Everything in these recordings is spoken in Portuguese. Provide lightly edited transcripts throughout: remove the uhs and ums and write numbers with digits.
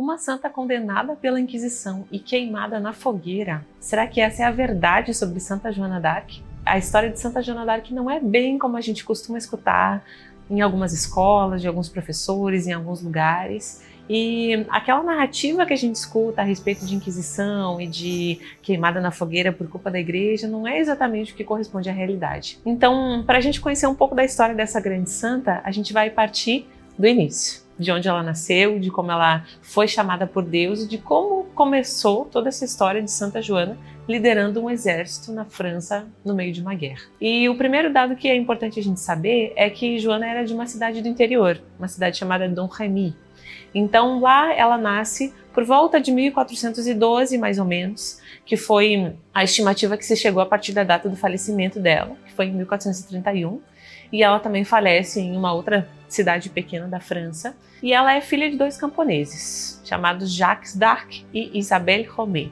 Uma santa condenada pela Inquisição e queimada na fogueira. Será que essa é a verdade sobre Santa Joana d'Arc? A história de Santa Joana d'Arc não é bem como a gente costuma escutar em algumas escolas, de alguns professores, em alguns lugares. E aquela narrativa que a gente escuta a respeito de Inquisição e de queimada na fogueira por culpa da igreja não é exatamente o que corresponde à realidade. Então, para a gente conhecer um pouco da história dessa grande santa, a gente vai partir do início, de onde ela nasceu, de como ela foi chamada por Deus e de como começou toda essa história de Santa Joana liderando um exército na França no meio de uma guerra. E o primeiro dado que é importante a gente saber é que Joana era de uma cidade do interior, uma cidade chamada Domremy. Então lá ela nasce por volta de 1412, mais ou menos, que foi a estimativa que se chegou a partir da data do falecimento dela, que foi em 1431, e ela também falece em uma outra cidade pequena da França, e ela é filha de dois camponeses, chamados Jacques d'Arc e Isabelle Romée.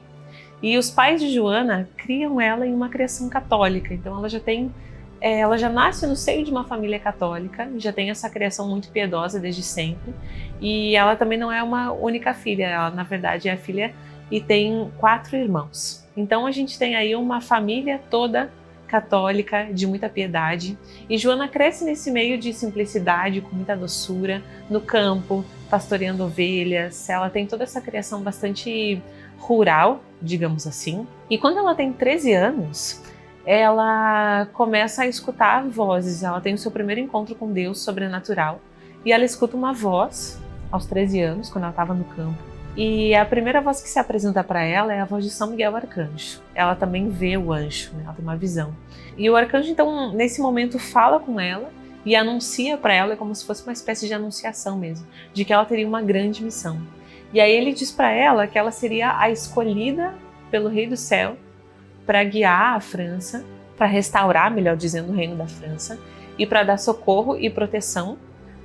E os pais de Joana criam ela em uma criação católica, então ela já nasce no seio de uma família católica, já tem essa criação muito piedosa desde sempre, e ela também não é uma única filha, ela na verdade é a filha e tem 4 irmãos. Então a gente tem aí uma família toda católica, de muita piedade, e Joana cresce nesse meio de simplicidade, com muita doçura, no campo, pastoreando ovelhas. Ela tem toda essa criação bastante rural, digamos assim, e quando ela tem 13 anos, ela começa a escutar vozes, ela tem o seu primeiro encontro com Deus sobrenatural, e ela escuta uma voz aos 13 anos, quando ela estava no campo, e a primeira voz que se apresenta para ela é a voz de São Miguel Arcanjo. Ela também vê o anjo, né? Ela tem uma visão. E o arcanjo, então, nesse momento fala com ela e anuncia para ela, como se fosse uma espécie de anunciação mesmo, de que ela teria uma grande missão. E aí ele diz para ela que ela seria a escolhida pelo Rei do Céu para guiar a França, para restaurar, melhor dizendo, o reino da França, e para dar socorro e proteção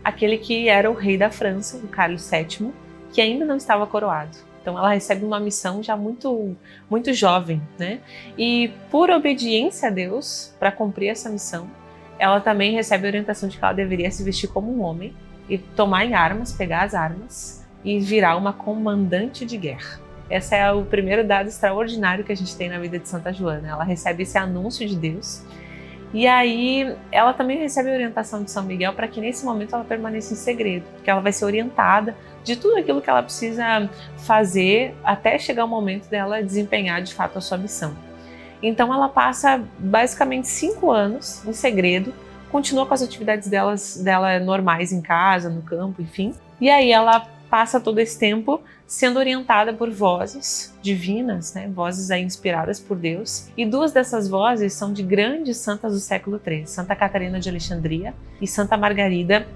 àquele que era o rei da França, o Carlos VII, que ainda não estava coroado. Então ela recebe uma missão já muito jovem, né? E por obediência a Deus, para cumprir essa missão, ela também recebe a orientação de que ela deveria se vestir como um homem e tomar em armas, pegar as armas e virar uma comandante de guerra. Esse é o primeiro dado extraordinário que a gente tem na vida de Santa Joana. Ela recebe esse anúncio de Deus. E aí ela também recebe a orientação de São Miguel para que nesse momento ela permaneça em segredo, porque ela vai ser orientada de tudo aquilo que ela precisa fazer até chegar o momento dela desempenhar de fato a sua missão. Então ela passa basicamente 5 anos em segredo, continua com as atividades dela normais em casa, no campo, enfim. E aí ela passa todo esse tempo sendo orientada por vozes divinas, né? Vozes aí inspiradas por Deus. E 2 dessas vozes são de grandes santas do século III, Santa Catarina de Alexandria e Santa Margarida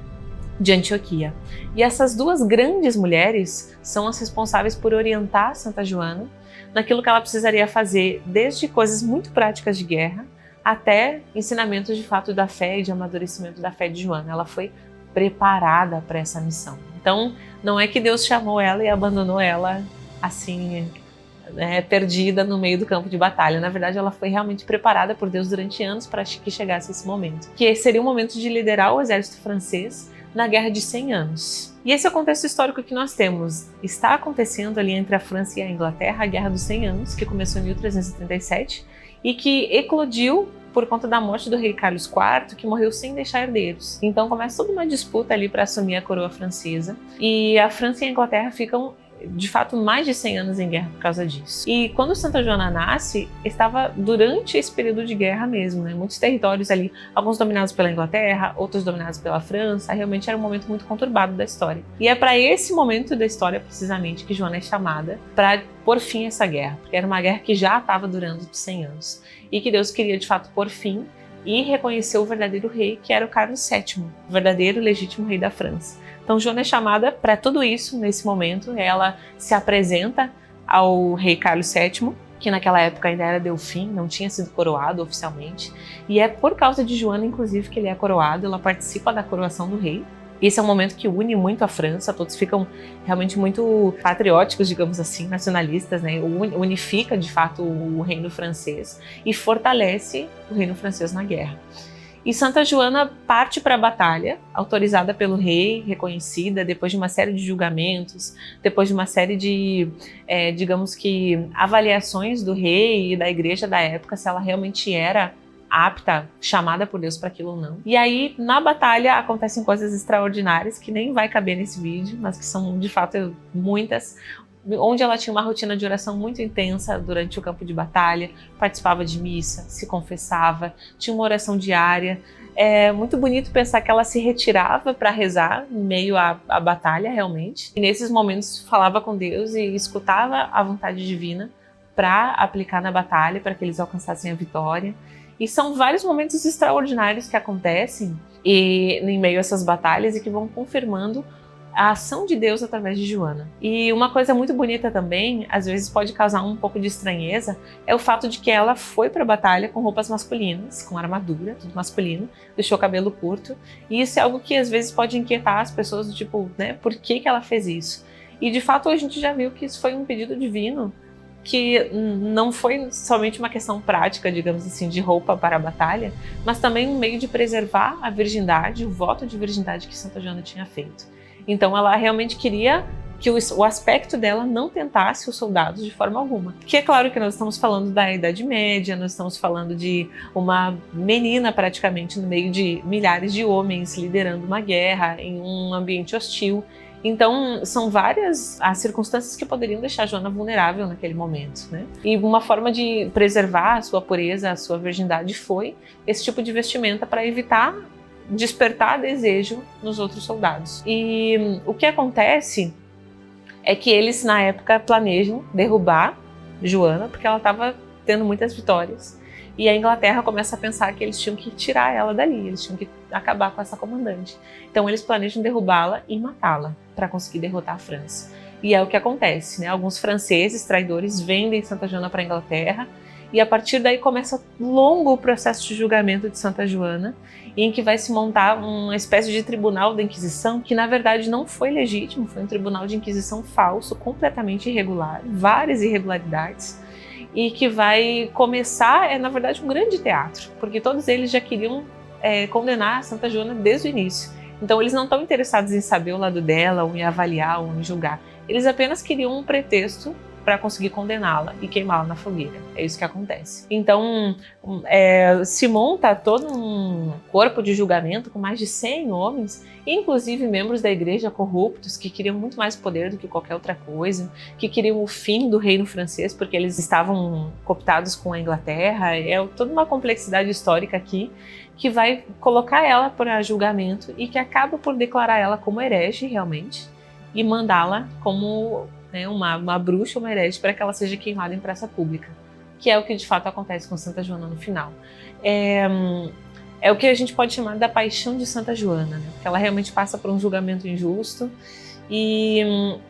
de Antioquia. E essas 2 grandes mulheres são as responsáveis por orientar Santa Joana naquilo que ela precisaria fazer, desde coisas muito práticas de guerra até ensinamentos de fato da fé e de amadurecimento da fé de Joana. Ela foi preparada para essa missão. Então, não é que Deus chamou ela e abandonou ela assim, perdida no meio do campo de batalha. Na verdade, ela foi realmente preparada por Deus durante anos para que chegasse esse momento, que seria o momento de liderar o exército francês na Guerra de 100 Anos. E esse é o contexto histórico que nós temos. Está acontecendo ali entre a França e a Inglaterra a Guerra dos 100 Anos, que começou em 1337 e que eclodiu por conta da morte do rei Carlos IV, que morreu sem deixar herdeiros. Então começa toda uma disputa ali para assumir a coroa francesa. E a França e a Inglaterra ficam, de fato, mais de 100 anos em guerra por causa disso. E quando Santa Joana nasce, estava durante esse período de guerra mesmo, né? Muitos territórios ali, alguns dominados pela Inglaterra, outros dominados pela França. Realmente era um momento muito conturbado da história. E é para esse momento da história, precisamente, que Joana é chamada para pôr fim a essa guerra, porque era uma guerra que já estava durando 100 anos. E que Deus queria, de fato, pôr fim e reconhecer o verdadeiro rei, que era o Carlos VII, o verdadeiro legítimo rei da França. Então Joana é chamada para tudo isso nesse momento. Ela se apresenta ao rei Carlos VII, que naquela época ainda era Delfim, não tinha sido coroado oficialmente. E é por causa de Joana, inclusive, que ele é coroado. Ela participa da coroação do rei. Esse é um momento que une muito a França, todos ficam realmente muito patrióticos, digamos assim, nacionalistas, né? Unifica, de fato, o reino francês e fortalece o reino francês na guerra. E Santa Joana parte para a batalha, autorizada pelo rei, reconhecida, depois de uma série de julgamentos, depois de uma série de, digamos que, avaliações do rei e da igreja da época, se ela realmente era apta, chamada por Deus para aquilo ou não. E aí, na batalha, acontecem coisas extraordinárias, que nem vai caber nesse vídeo, mas que são, de fato, muitas, onde ela tinha uma rotina de oração muito intensa durante o campo de batalha, participava de missa, se confessava, tinha uma oração diária. É muito bonito pensar que ela se retirava para rezar em meio à batalha, realmente. E nesses momentos falava com Deus e escutava a vontade divina para aplicar na batalha, para que eles alcançassem a vitória. E são vários momentos extraordinários que acontecem em meio a essas batalhas e que vão confirmando a ação de Deus através de Joana. E uma coisa muito bonita também, às vezes pode causar um pouco de estranheza, é o fato de que ela foi para a batalha com roupas masculinas, com armadura, tudo masculino, deixou o cabelo curto, e isso é algo que às vezes pode inquietar as pessoas, do tipo, né, por que ela fez isso? E de fato a gente já viu que isso foi um pedido divino, que não foi somente uma questão prática, digamos assim, de roupa para a batalha, mas também um meio de preservar a virgindade, o voto de virgindade que Santa Joana tinha feito. Então ela realmente queria que o aspecto dela não tentasse os soldados de forma alguma. Que é claro que nós estamos falando da Idade Média, nós estamos falando de uma menina praticamente no meio de milhares de homens liderando uma guerra em um ambiente hostil. Então, são várias as circunstâncias que poderiam deixar Joana vulnerável naquele momento, né? E uma forma de preservar a sua pureza, a sua virgindade foi esse tipo de vestimenta para evitar despertar desejo nos outros soldados. E o que acontece é que eles, na época, planejam derrubar Joana, porque ela estava tendo muitas vitórias. E a Inglaterra começa a pensar que eles tinham que tirar ela dali, eles tinham que acabar com essa comandante. Então eles planejam derrubá-la e matá-la para conseguir derrotar a França. E é o que acontece, né? Alguns franceses traidores vendem Santa Joana para a Inglaterra e a partir daí começa um longo processo de julgamento de Santa Joana, em que vai se montar uma espécie de tribunal da Inquisição, que na verdade não foi legítimo, foi um tribunal de Inquisição falso, completamente irregular, várias irregularidades, e que vai começar, na verdade, um grande teatro, porque todos eles já queriam condenar Santa Joana desde o início. Então eles não estão interessados em saber o lado dela, ou em avaliar, ou em julgar. Eles apenas queriam um pretexto para conseguir condená-la e queimá-la na fogueira. É isso que acontece. Então, se monta todo um corpo de julgamento com mais de 100 homens, inclusive membros da igreja corruptos, que queriam muito mais poder do que qualquer outra coisa, que queriam o fim do reino francês, porque eles estavam cooptados com a Inglaterra. É toda uma complexidade histórica aqui, que vai colocar ela para julgamento e que acaba por declarar ela como herege, realmente, e mandá-la como uma bruxa, uma herege, para que ela seja queimada em praça pública, que é o que de fato acontece com Santa Joana no final. É o que a gente pode chamar da paixão de Santa Joana, né? Porque ela realmente passa por um julgamento injusto e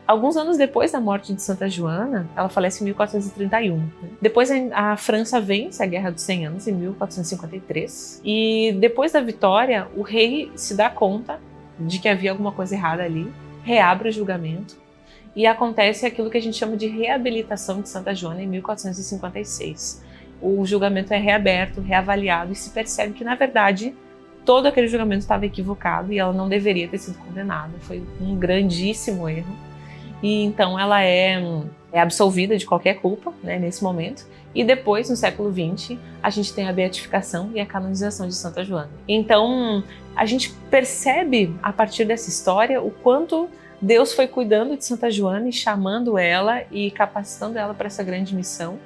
alguns anos depois da morte de Santa Joana, ela falece em 1431. Né? Depois a França vence a Guerra dos 100 Anos em 1453 e depois da vitória o rei se dá conta de que havia alguma coisa errada ali, reabre o julgamento e acontece aquilo que a gente chama de reabilitação de Santa Joana em 1456. O julgamento é reaberto, reavaliado e se percebe que, na verdade, todo aquele julgamento estava equivocado e ela não deveria ter sido condenada. Foi um grandíssimo erro. E então ela é absolvida de qualquer culpa, né, nesse momento. E depois, no século XX, a gente tem a beatificação e a canonização de Santa Joana. Então, a gente percebe, a partir dessa história, o quanto Deus foi cuidando de Santa Joana e chamando ela e capacitando ela para essa grande missão,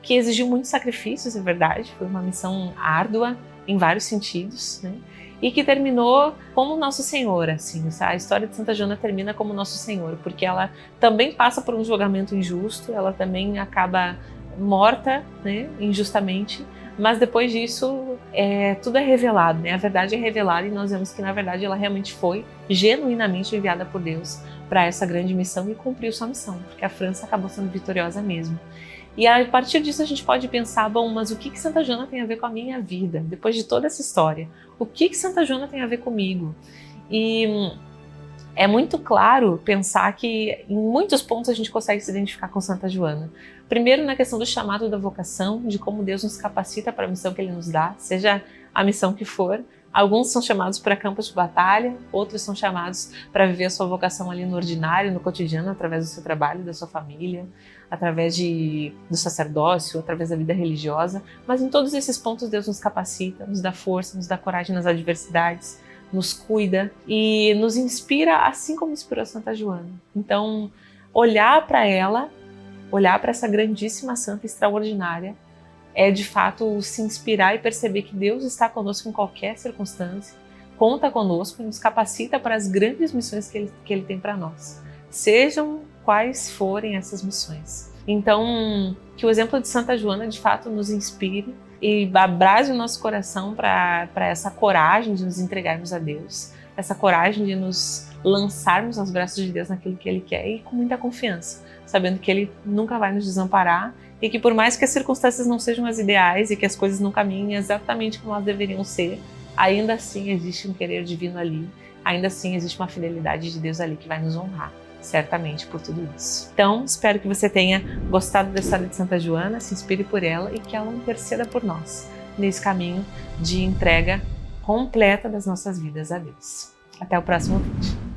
que exigiu muitos sacrifícios, é verdade, foi uma missão árdua em vários sentidos, né? E que terminou como Nosso Senhor, assim, a história de Santa Joana termina como Nosso Senhor, porque ela também passa por um julgamento injusto, ela também acaba morta, né, injustamente, mas depois disso tudo é revelado, né? A verdade é revelada e nós vemos que na verdade ela realmente foi genuinamente enviada por Deus para essa grande missão e cumpriu sua missão, porque a França acabou sendo vitoriosa mesmo. E a partir disso a gente pode pensar, bom, mas o que Santa Joana tem a ver com a minha vida? Depois de toda essa história, o que Santa Joana tem a ver comigo? E é muito claro pensar que em muitos pontos a gente consegue se identificar com Santa Joana. Primeiro na questão do chamado da vocação, de como Deus nos capacita para a missão que Ele nos dá, seja a missão que for, Alguns são chamados para campos de batalha, outros são chamados para viver a sua vocação ali no ordinário, no cotidiano, através do seu trabalho, da sua família, através do sacerdócio, através da vida religiosa. Mas em todos esses pontos Deus nos capacita, nos dá força, nos dá coragem nas adversidades, nos cuida e nos inspira, assim como inspirou Santa Joana. Então, olhar para ela, olhar para essa grandíssima santa extraordinária, é de fato se inspirar e perceber que Deus está conosco em qualquer circunstância, conta conosco e nos capacita para as grandes missões que Ele tem para nós, sejam quais forem essas missões. Então, que o exemplo de Santa Joana de fato nos inspire e abrase o nosso coração para essa coragem de nos entregarmos a Deus, essa coragem de nos lançarmos aos braços de Deus naquilo que Ele quer e com muita confiança, sabendo que Ele nunca vai nos desamparar e que por mais que as circunstâncias não sejam as ideais e que as coisas não caminhem exatamente como elas deveriam ser, ainda assim existe um querer divino ali, ainda assim existe uma fidelidade de Deus ali que vai nos honrar, certamente, por tudo isso. Então, espero que você tenha gostado da história de Santa Joana, se inspire por ela e que ela interceda por nós nesse caminho de entrega completa das nossas vidas a Deus. Até o próximo vídeo.